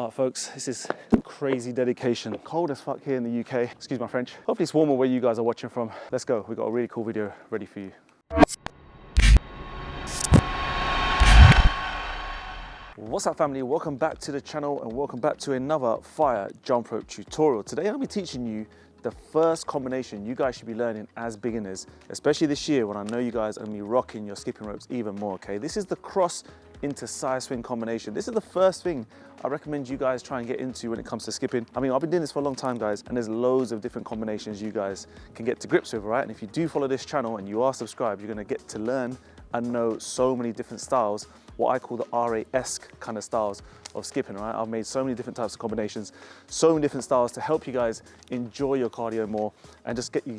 All right, folks, this is crazy dedication. Cold as fuck here in the UK. Excuse my French. Hopefully it's warmer where you guys are watching from. Let's go. We've got a really cool video ready for you. What's up, family? Welcome back to the channel and welcome back to another fire jump rope tutorial. Today I'll be teaching you the first combination you guys should be learning as beginners, especially this year when I know you guys are gonna be rocking your skipping ropes even more, okay? This is the cross into side swing combination. This is the first thing I recommend you guys try and get into when it comes to skipping. I mean, I've been doing this for a long time, guys, and there's loads of different combinations you guys can get to grips with, right? And if you do follow this channel and you are subscribed, you're gonna get to learn and know so many different styles, what I call the RA-esque kind of styles of skipping, right? I've made so many different types of combinations, so many different styles to help you guys enjoy your cardio more and just get you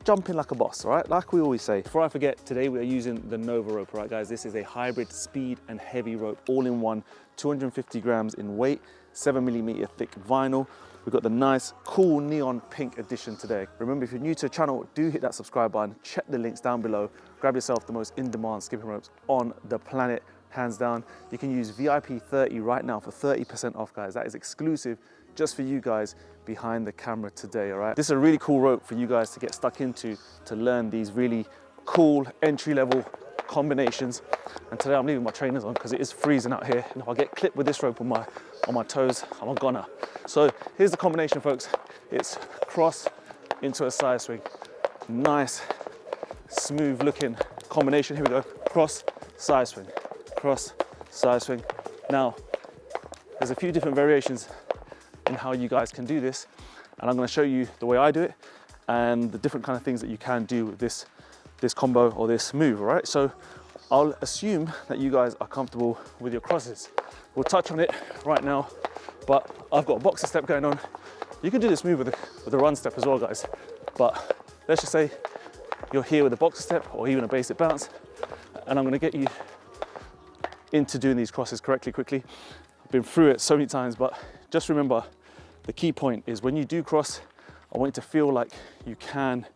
jumping like a boss, all right? Like we always say. Before I forget, today we are using the Nova rope, right, guys? This is a hybrid speed and heavy rope, all in one, 250 grams in weight, 7mm thick vinyl. We've got the nice, cool neon pink edition today. Remember, if you're new to the channel, do hit that subscribe button, check the links down below, grab yourself the most in-demand skipping ropes on the planet, hands down. You can use VIP30 right now for 30% off, guys. That is exclusive just for you guys behind the camera today, all right? This is a really cool rope for you guys to get stuck into to learn these really cool entry-level combinations. And today I'm leaving my trainers on because it is freezing out here. And if I get clipped with this rope on my toes, I'm a goner. So here's the combination, folks. It's cross into a side swing. Nice, smooth looking combination. Here we go. Cross, side swing, cross, side swing. Now, there's a few different variations in how you guys can do this, and I'm going to show you the way I do it and the different kind of things that you can do with this combo or this move, all right? So I'll assume that you guys are comfortable with your crosses. We'll touch on it right now, but I've got a boxer step going on. You can do this move with a run step as well, guys, but let's just say you're here with a boxer step or even a basic bounce, and I'm going to get you into doing these crosses correctly quickly. I've been through it so many times, but just remember, the key point is when you do cross, I want you to feel like you can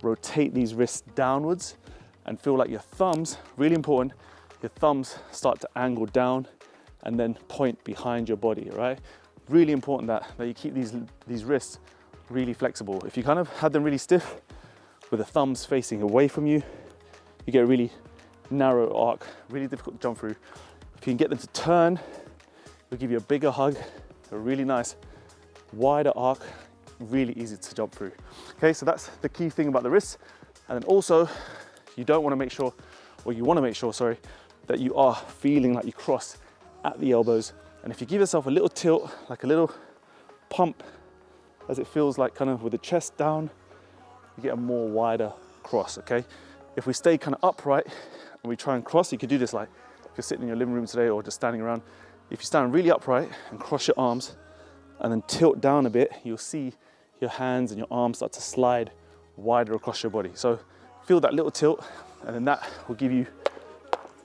rotate these wrists downwards and feel like your thumbs, really important, your thumbs start to angle down and then point behind your body, right? Really important that you keep these wrists really flexible. If you kind of had them really stiff with the thumbs facing away from you, you get a really narrow arc, really difficult to jump through. If you can get them to turn, it'll give you a bigger hug, a really nice wider arc, really easy to jump through. Okay, so that's the key thing about the wrists. And then also, you want to make sure, sorry, that you are feeling like you cross at the elbows. And if you give yourself a little tilt, like a little pump, as it feels like kind of with the chest down, you get a more wider cross, okay? If we stay kind of upright and we try and cross, you could do this like if you're sitting in your living room today or just standing around. If you stand really upright and cross your arms and then tilt down a bit, you'll see your hands and your arms start to slide wider across your body. So feel that little tilt, and then that will give you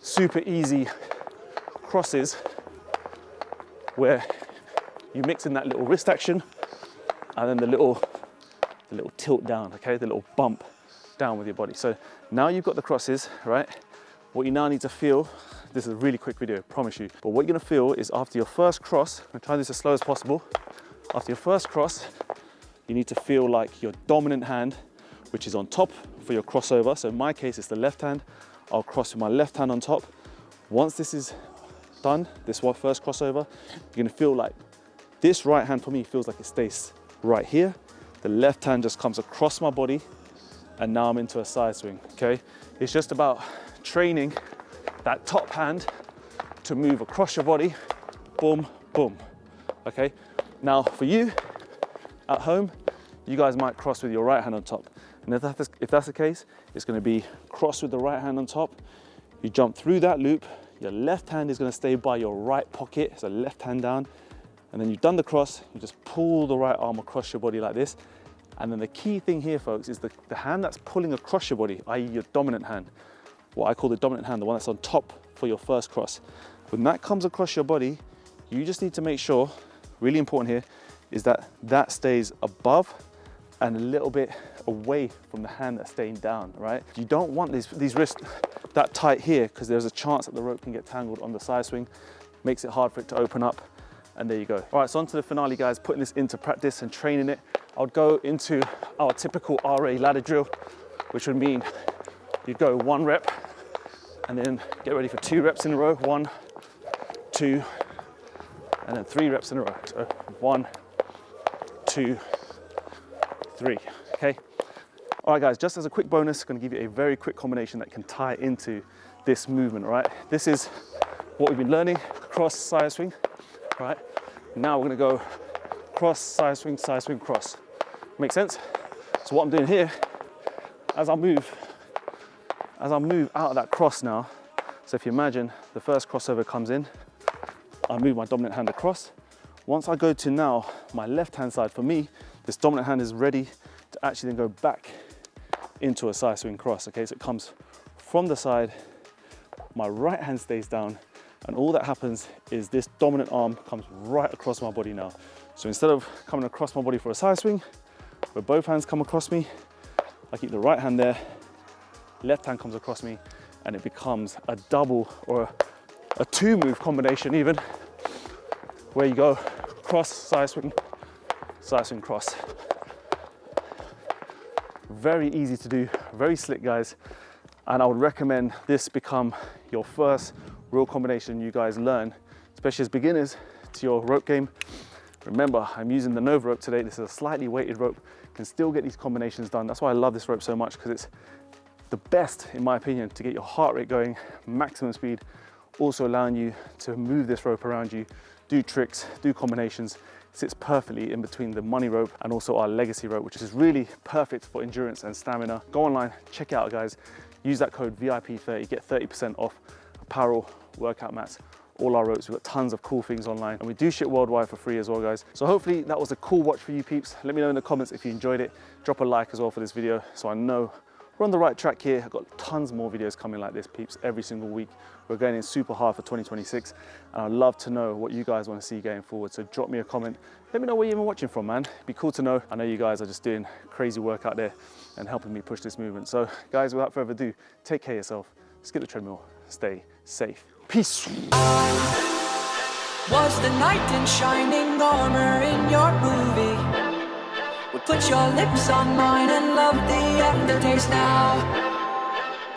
super easy crosses where you mix in that little wrist action and then the little tilt down, okay? The little bump down with your body. So now you've got the crosses, right? What you now need to feel, this is a really quick video, I promise you, but what you're gonna feel is after your first cross, I'm gonna try this as slow as possible. After your first cross, you need to feel like your dominant hand, which is on top for your crossover. So in my case, it's the left hand. I'll cross with my left hand on top. Once this is done, this first crossover, you're gonna feel like this right hand for me feels like it stays right here. The left hand just comes across my body, and now I'm into a side swing, okay? It's just about training that top hand to move across your body, boom, boom, okay? Now for you at home, you guys might cross with your right hand on top. And if that's the case, it's gonna be cross with the right hand on top. You jump through that loop, your left hand is gonna stay by your right pocket, so left hand down, and then you've done the cross, you just pull the right arm across your body like this. And then the key thing here, folks, is the hand that's pulling across your body, i.e. your dominant hand, what I call the dominant hand, the one that's on top for your first cross. When that comes across your body, you just need to make sure, really important here, is that stays above and a little bit away from the hand that's staying down, right? You don't want these wrists that tight here because there's a chance that the rope can get tangled on the side swing, makes it hard for it to open up, And there you go. All right, so on to the finale, guys, putting this into practice and training it. I would go into our typical RA ladder drill, which would mean you'd go 1 rep and then get ready for 2 reps in a row. 1, 2, and then 3 reps in a row. So 1, 2, 3, okay? All right, guys, just as a quick bonus, I'm gonna give you a very quick combination that can tie into this movement, all right? This is what we've been learning, cross, side swing, all right? Now we're gonna go cross, side swing, cross. Make sense? So what I'm doing here, as I move out of that cross now, so if you imagine the first crossover comes in, I move my dominant hand across. Once I go to now my left-hand side, for me, this dominant hand is ready to actually then go back into a side swing cross, okay? So it comes from the side, my right hand stays down, and all that happens is this dominant arm comes right across my body now. So instead of coming across my body for a side swing, where both hands come across me, I keep the right hand there, left hand comes across me, and it becomes a double or a 2-move combination even, where you go cross, side swing, cross. Very easy to do, very slick, guys. And I would recommend this become your first real combination you guys learn, especially as beginners, to your rope game. Remember, I'm using the Nova rope today. This is a slightly weighted rope. You can still get these combinations done. That's why I love this rope so much, because it's the best, in my opinion, to get your heart rate going, maximum speed, also allowing you to move this rope around you, do tricks, do combinations. It sits perfectly in between the money rope and also our legacy rope, which is really perfect for endurance and stamina. Go online, check it out, guys. Use that code VIP30, get 30% off apparel, workout mats, all our ropes. We've got tons of cool things online, and we do ship worldwide for free as well, guys. So hopefully that was a cool watch for you peeps. Let me know in the comments if you enjoyed it. Drop a like as well for this video, so I know we're on the right track here. I've got tons more videos coming like this, peeps, every single week. We're going in super hard for 2026, and I'd love to know what you guys want to see going forward. So drop me a comment. Let me know where you're even watching from, man. It'd be cool to know. I know you guys are just doing crazy work out there and helping me push this movement. So guys, without further ado, take care of yourself. Skip the treadmill. Stay safe. Peace. Was the knight in shining armor in your movie? Would put your lips on mine and love the aftertaste now.